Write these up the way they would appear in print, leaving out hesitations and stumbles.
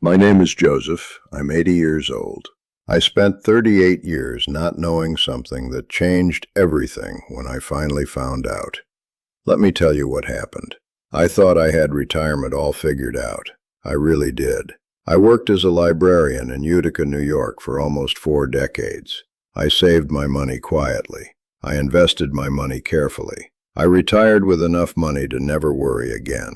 My name is Joseph. I'm 80 years old. I spent 38 years not knowing something that changed everything when I finally found out. Let me tell you what happened. I thought I had retirement all figured out. I really did. I worked as a librarian in Utica, New York for almost 4 decades. I saved my money quietly. I invested my money carefully. I retired with enough money to never worry again.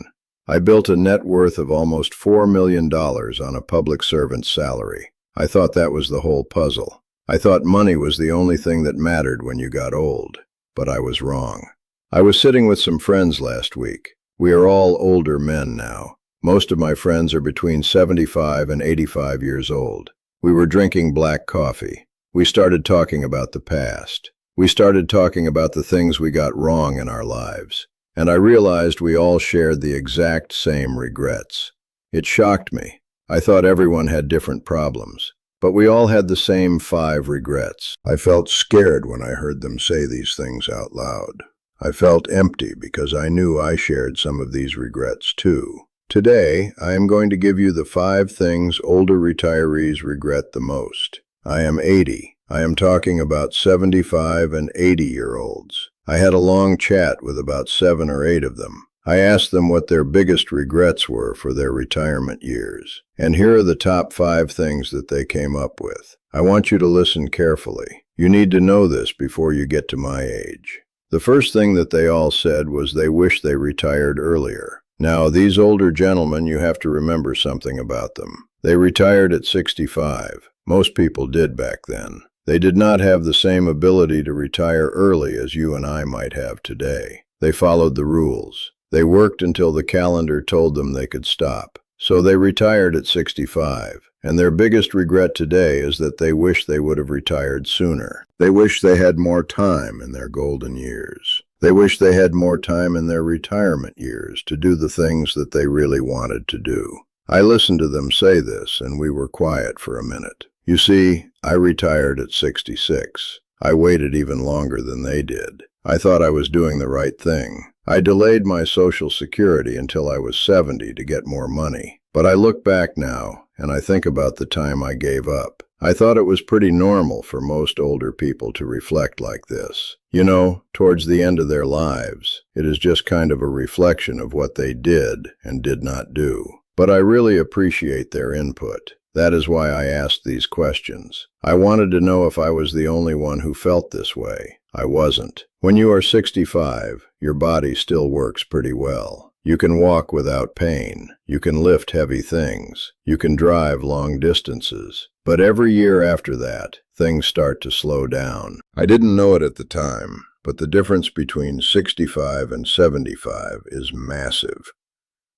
I built a net worth of almost $4 million on a public servant's salary. I thought that was the whole puzzle. I thought money was the only thing that mattered when you got old. But I was wrong. I was sitting with some friends last week. We are all older men now. Most of my friends are between 75 and 85 years old. We were drinking black coffee. We started talking about the past. We started talking about the things we got wrong in our lives. And I realized we all shared the exact same regrets. It shocked me. I thought everyone had different problems, but we all had the same 5 regrets. I felt scared when I heard them say these things out loud. I felt empty because I knew I shared some of these regrets too. Today, I am going to give you the 5 things older retirees regret the most. I am 80. I am talking about 75 and 80-year-olds. I had a long chat with about 7 or 8 of them. I asked them what their biggest regrets were for their retirement years. And here are the top 5 things that they came up with. I want you to listen carefully. You need to know this before you get to my age. The first thing that they all said was they wish they retired earlier. Now, these older gentlemen, you have to remember something about them. They retired at 65. Most people did back then. They did not have the same ability to retire early as you and I might have today. They followed the rules. They worked until the calendar told them they could stop. So they retired at 65. And their biggest regret today is that they wish they would have retired sooner. They wish they had more time in their golden years. They wish they had more time in their retirement years to do the things that they really wanted to do. I listened to them say this, and we were quiet for a minute. You see, I retired at 66. I waited even longer than they did. I thought I was doing the right thing. I delayed my Social Security until I was 70 to get more money. But I look back now, and I think about the time I gave up. I thought it was pretty normal for most older people to reflect like this. You know, towards the end of their lives, it is just kind of a reflection of what they did and did not do. But I really appreciate their input. That is why I asked these questions. I wanted to know if I was the only one who felt this way. I wasn't. When you are 65, your body still works pretty well. You can walk without pain. You can lift heavy things. You can drive long distances. But every year after that, things start to slow down. I didn't know it at the time, but the difference between 65 and 75 is massive.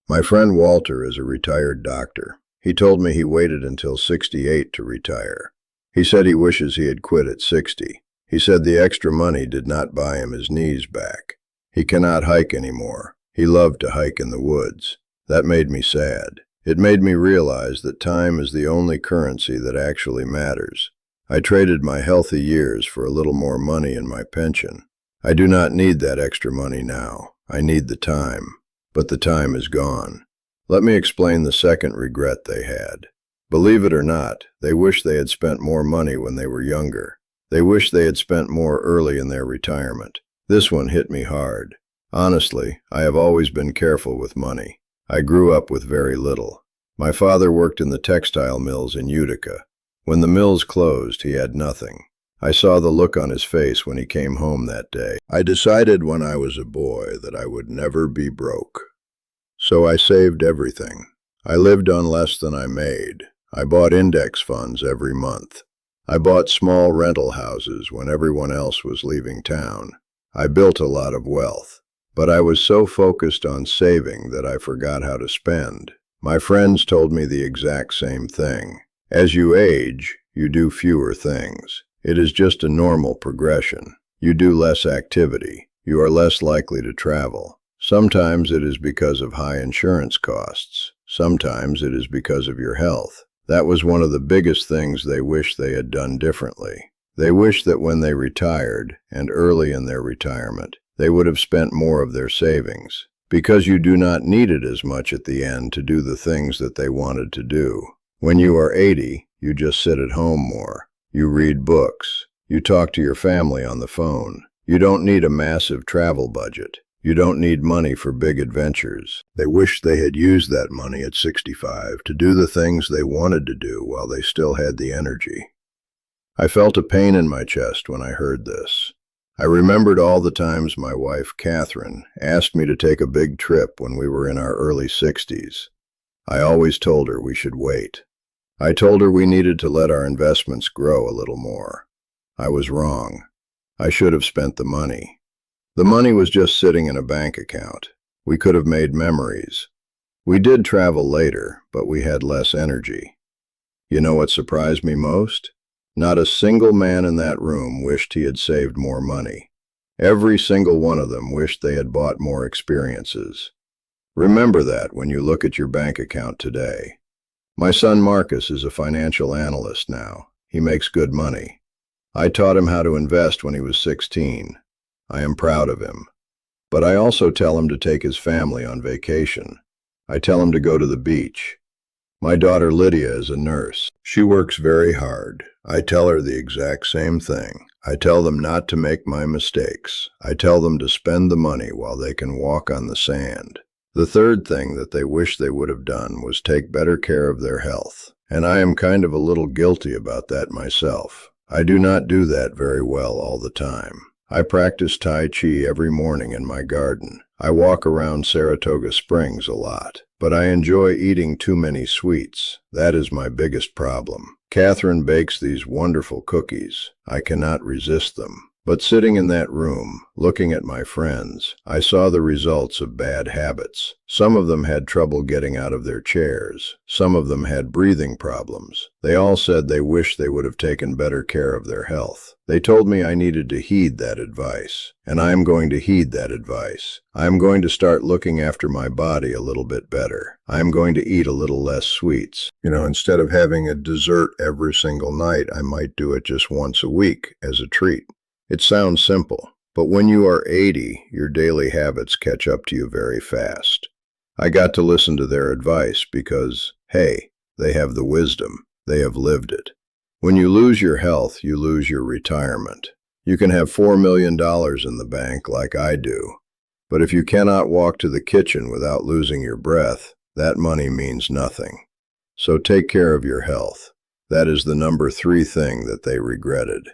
My friend Walter is a retired doctor. He told me he waited until 68 to retire. He said he wishes he had quit at 60. He said the extra money did not buy him his knees back. He cannot hike anymore. He loved to hike in the woods. That made me sad. It made me realize that time is the only currency that actually matters. I traded my healthy years for a little more money in my pension. I do not need that extra money now. I need the time. But the time is gone. Let me explain the second regret they had. Believe it or not, they wish they had spent more money when they were younger. They wish they had spent more early in their retirement. This one hit me hard. Honestly, I have always been careful with money. I grew up with very little. My father worked in the textile mills in Utica. When the mills closed, he had nothing. I saw the look on his face when he came home that day. I decided when I was a boy that I would never be broke. So I saved everything. I lived on less than I made. I bought index funds every month. I bought small rental houses when everyone else was leaving town. I built a lot of wealth. But I was so focused on saving that I forgot how to spend. My friends told me the exact same thing. As you age, you do fewer things. It is just a normal progression. You do less activity. You are less likely to travel. Sometimes it is because of high insurance costs. Sometimes it is because of your health. That was one of the biggest things they wish they had done differently. They wish that when they retired, and early in their retirement, they would have spent more of their savings. Because you do not need it as much at the end to do the things that they wanted to do. When you are 80, you just sit at home more. You read books. You talk to your family on the phone. You don't need a massive travel budget. You don't need money for big adventures. They wish they had used that money at 65 to do the things they wanted to do while they still had the energy. I felt a pain in my chest when I heard this. I remembered all the times my wife, Catherine, asked me to take a big trip when we were in our early 60s. I always told her we should wait. I told her we needed to let our investments grow a little more. I was wrong. I should have spent the money. The money was just sitting in a bank account. We could have made memories. We did travel later, but we had less energy. You know what surprised me most? Not a single man in that room wished he had saved more money. Every single one of them wished they had bought more experiences. Remember that when you look at your bank account today. My son Marcus is a financial analyst now. He makes good money. I taught him how to invest when he was 16. I am proud of him. But I also tell him to take his family on vacation. I tell him to go to the beach. My daughter Lydia is a nurse. She works very hard. I tell her the exact same thing. I tell them not to make my mistakes. I tell them to spend the money while they can walk on the sand. The third thing that they wish they would have done was take better care of their health. And I am kind of a little guilty about that myself. I do not do that very well all the time. I practice Tai Chi every morning in my garden. I walk around Saratoga Springs a lot. But I enjoy eating too many sweets. That is my biggest problem. Catherine bakes these wonderful cookies. I cannot resist them. But sitting in that room, looking at my friends, I saw the results of bad habits. Some of them had trouble getting out of their chairs. Some of them had breathing problems. They all said they wished they would have taken better care of their health. They told me I needed to heed that advice, and I am going to heed that advice. I am going to start looking after my body a little bit better. I am going to eat a little less sweets. Instead of having a dessert every single night, I might do it just once a week as a treat. It sounds simple, but when you are 80, your daily habits catch up to you very fast. I got to listen to their advice because, hey, they have the wisdom. They have lived it. When you lose your health, you lose your retirement. You can have $4 million in the bank like I do, but if you cannot walk to the kitchen without losing your breath, that money means nothing. So take care of your health. That is the number 3 thing that they regretted.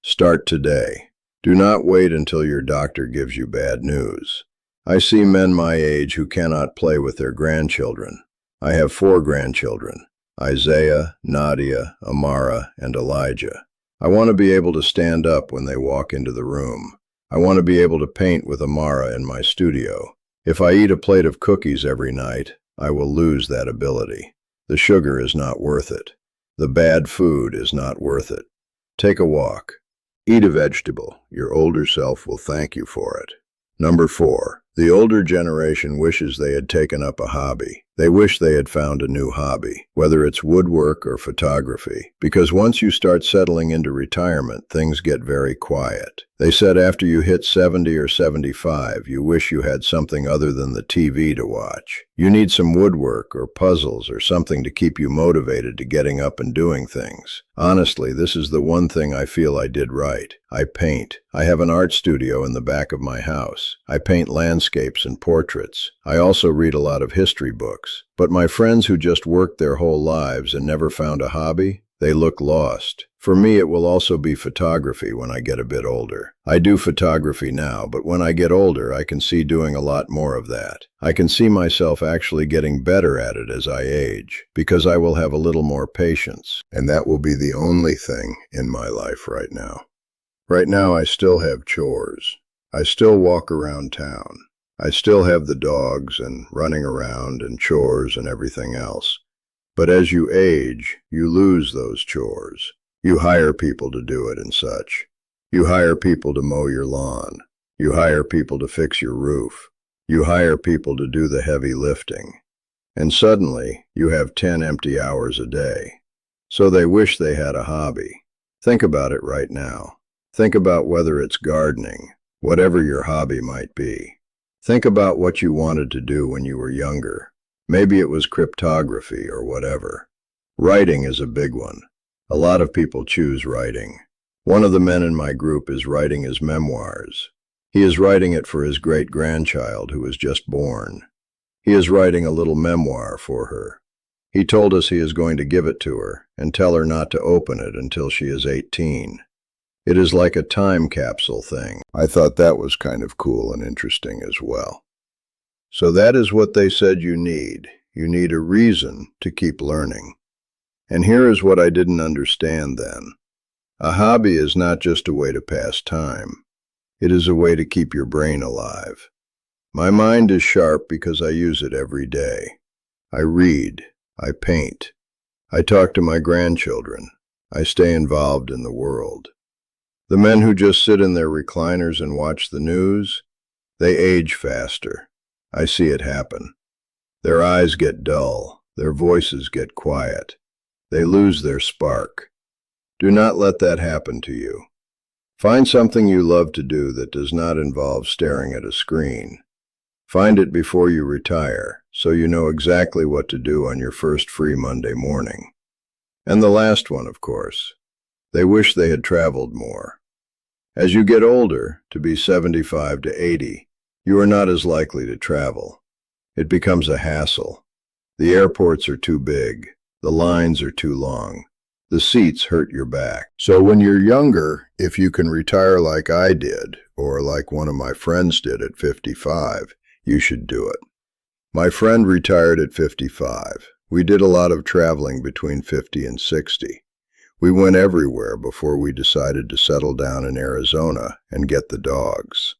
Start today. Do not wait until your doctor gives you bad news. I see men my age who cannot play with their grandchildren. I have 4 grandchildren, Isaiah, Nadia, Amara, and Elijah. I want to be able to stand up when they walk into the room. I want to be able to paint with Amara in my studio. If I eat a plate of cookies every night, I will lose that ability. The sugar is not worth it. The bad food is not worth it. Take a walk. Eat a vegetable. Your older self will thank you for it. Number 4. The older generation wishes they had taken up a hobby. They wish they had found a new hobby, whether it's woodwork or photography, because once you start settling into retirement, things get very quiet. They said after you hit 70 or 75, you wish you had something other than the TV to watch. You need some woodwork or puzzles or something to keep you motivated to getting up and doing things. Honestly, this is the one thing I feel I did right. I paint. I have an art studio in the back of my house. I paint landscapes and portraits. I also read a lot of history books. But my friends who just worked their whole lives and never found a hobby, they look lost. For me, it will also be photography when I get a bit older. I do photography now, but when I get older, I can see doing a lot more of that. I can see myself actually getting better at it as I age, because I will have a little more patience. And that will be the only thing in my life right now. Right now, I still have chores. I still walk around town. I still have the dogs and running around and chores and everything else. But as you age, you lose those chores. You hire people to do it and such. You hire people to mow your lawn. You hire people to fix your roof. You hire people to do the heavy lifting. And suddenly, you have 10 empty hours a day. So they wish they had a hobby. Think about it right now. Think about whether it's gardening, whatever your hobby might be. Think about what you wanted to do when you were younger. Maybe it was cryptography or whatever. Writing is a big one. A lot of people choose writing. One of the men in my group is writing his memoirs. He is writing it for his great-grandchild who was just born. He is writing a little memoir for her. He told us he is going to give it to her and tell her not to open it until she is 18. It is like a time capsule thing. I thought that was kind of cool and interesting as well. So that is what they said you need. You need a reason to keep learning. And here is what I didn't understand then. A hobby is not just a way to pass time. It is a way to keep your brain alive. My mind is sharp because I use it every day. I read. I paint. I talk to my grandchildren. I stay involved in the world. The men who just sit in their recliners and watch the news, they age faster. I see it happen. Their eyes get dull. Their voices get quiet. They lose their spark. Do not let that happen to you. Find something you love to do that does not involve staring at a screen. Find it before you retire, so you know exactly what to do on your first free Monday morning. And the last one, of course. They wish they had traveled more. As you get older, to be 75 to 80, you are not as likely to travel. It becomes a hassle. The airports are too big. The lines are too long. The seats hurt your back. So when you're younger, if you can retire like I did, or like one of my friends did at 55, you should do it. My friend retired at 55. We did a lot of traveling between 50 and 60. We went everywhere before we decided to settle down in Arizona and get the dogs.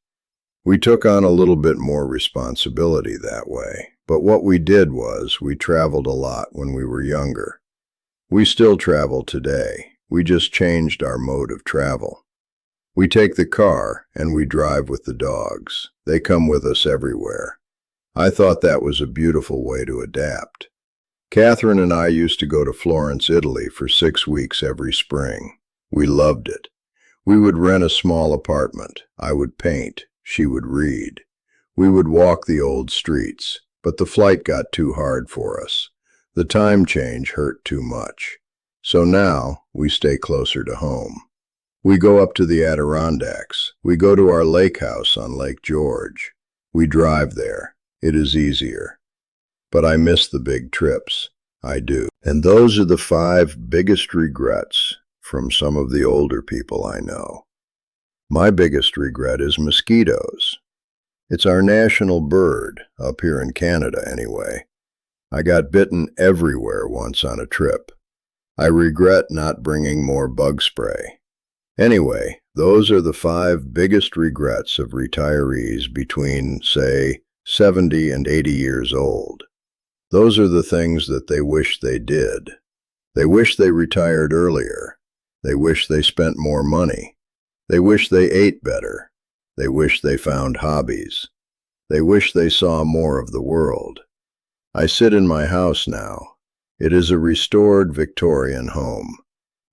We took on a little bit more responsibility that way, but what we did was we traveled a lot when we were younger. We still travel today. We just changed our mode of travel. We take the car and we drive with the dogs. They come with us everywhere. I thought that was a beautiful way to adapt. Catherine and I used to go to Florence, Italy for 6 weeks every spring. We loved it. We would rent a small apartment. I would paint. She would read. We would walk the old streets, but the flight got too hard for us. The time change hurt too much. So now we stay closer to home. We go up to the Adirondacks. We go to our lake house on Lake George. We drive there. It is easier. But I miss the big trips. I do. And those are the 5 biggest regrets from some of the older people I know. My biggest regret is mosquitoes. It's our national bird, up here in Canada anyway. I got bitten everywhere once on a trip. I regret not bringing more bug spray. Anyway, those are the 5 biggest regrets of retirees between, say, 70 and 80 years old. Those are the things that they wish they did. They wish they retired earlier. They wish they spent more money. They wish they ate better. They wish they found hobbies. They wish they saw more of the world. I sit in my house now. It is a restored Victorian home.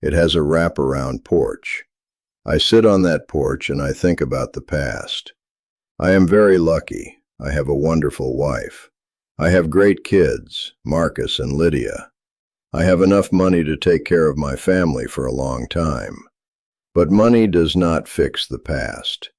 It has a wraparound porch. I sit on that porch and I think about the past. I am very lucky. I have a wonderful wife. I have great kids, Marcus and Lydia. I have enough money to take care of my family for a long time. But money does not fix the past.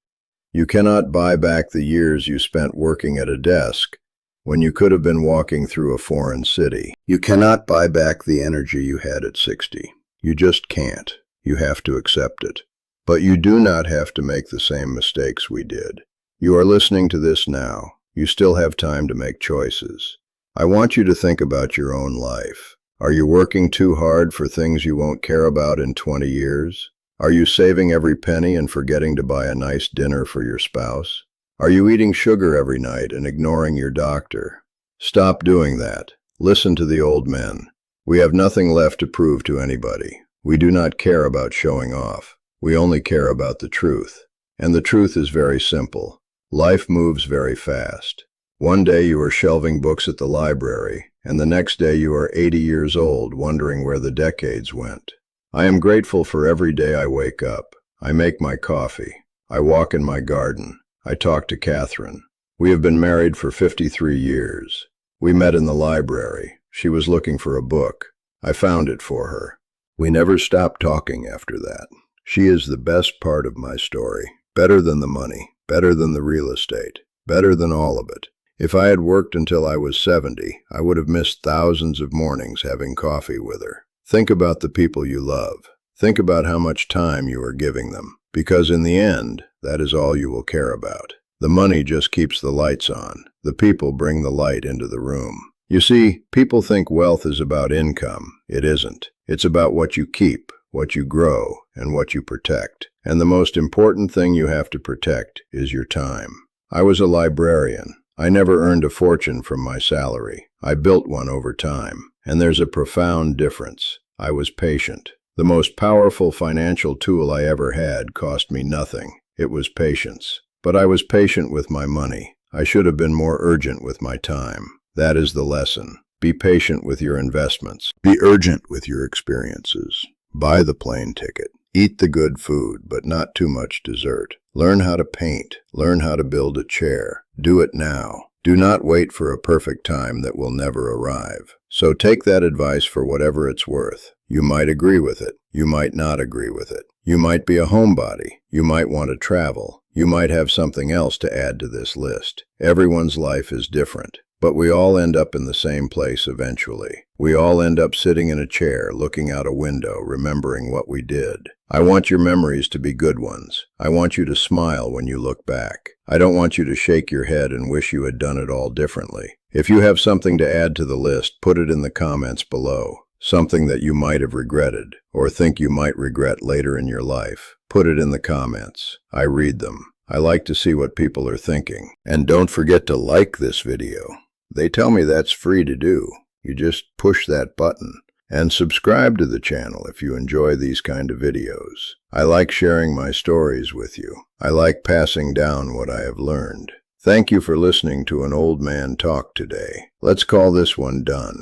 You cannot buy back the years you spent working at a desk when you could have been walking through a foreign city. You cannot buy back the energy you had at 60. You just can't. You have to accept it. But you do not have to make the same mistakes we did. You are listening to this now. You still have time to make choices. I want you to think about your own life. Are you working too hard for things you won't care about in 20 years? Are you saving every penny and forgetting to buy a nice dinner for your spouse? Are you eating sugar every night and ignoring your doctor? Stop doing that. Listen to the old men. We have nothing left to prove to anybody. We do not care about showing off. We only care about the truth. And the truth is very simple. Life moves very fast. One day you are shelving books at the library, and the next day you are 80 years old wondering where the decades went. I am grateful for every day I wake up. I make my coffee. I walk in my garden. I talk to Catherine. We have been married for 53 years. We met in the library. She was looking for a book. I found it for her. We never stopped talking after that. She is the best part of my story. Better than the money, better than the real estate, better than all of it. If I had worked until I was 70, I would have missed thousands of mornings having coffee with her. Think about the people you love. Think about how much time you are giving them, because in the end, that is all you will care about. The money just keeps the lights on. The people bring the light into the room. You see, people think wealth is about income. It isn't. It's about what you keep, what you grow, and what you protect. And the most important thing you have to protect is your time. I was a librarian. I never earned a fortune from my salary. I built one over time. And there's a profound difference. I was patient. The most powerful financial tool I ever had cost me nothing. It was patience. But I was patient with my money. I should have been more urgent with my time. That is the lesson. Be patient with your investments. Be urgent with your experiences. Buy the plane ticket. Eat the good food, but not too much dessert. Learn how to paint. Learn how to build a chair. Do it now. Do not wait for a perfect time that will never arrive. So take that advice for whatever it's worth. You might agree with it. You might not agree with it. You might be a homebody. You might want to travel. You might have something else to add to this list. Everyone's life is different. But we all end up in the same place eventually. We all end up sitting in a chair, looking out a window, remembering what we did. I want your memories to be good ones. I want you to smile when you look back. I don't want you to shake your head and wish you had done it all differently. If you have something to add to the list, put it in the comments below. Something that you might have regretted, or think you might regret later in your life. Put it in the comments. I read them. I like to see what people are thinking. And don't forget to like this video. They tell me that's free to do. You just push that button. And subscribe to the channel if you enjoy these kind of videos. I like sharing my stories with you. I like passing down what I have learned. Thank you for listening to an old man talk today. Let's call this one done.